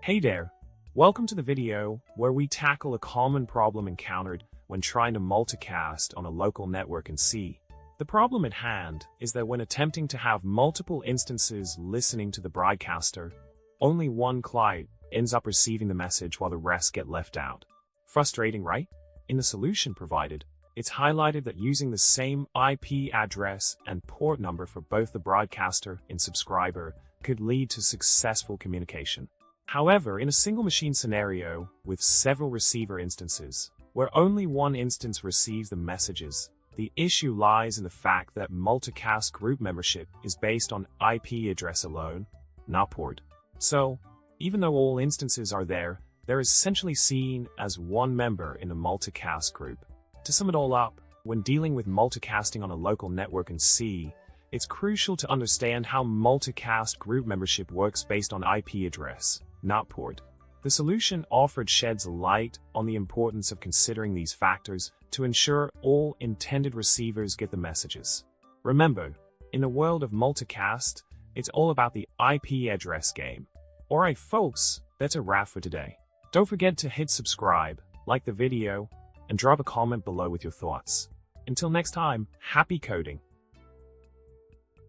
Hey there! Welcome to the video where we tackle a common problem encountered when trying to multicast on a local network in C. The problem at hand is that when attempting to have multiple instances listening to the broadcaster, only one client ends up receiving the message while the rest get left out. Frustrating, right? In the solution provided, it's highlighted that using the same IP address and port number for both the broadcaster and subscriber could lead to successful communication. However, in a single machine scenario with several receiver instances, where only one instance receives the messages, the issue lies in the fact that multicast group membership is based on IP address alone, not port. So, even though all instances are there, they're essentially seen as one member in a multicast group. To sum it all up, when dealing with multicasting on a local network in C, it's crucial to understand how multicast group membership works based on IP address, not port. The solution offered sheds light on the importance of considering these factors to ensure all intended receivers get the messages. Remember, in the world of multicast, it's all about the IP address game. Alright folks, that's a wrap for today. Don't forget to hit subscribe, like the video, and drop a comment below with your thoughts. Until next time, happy coding!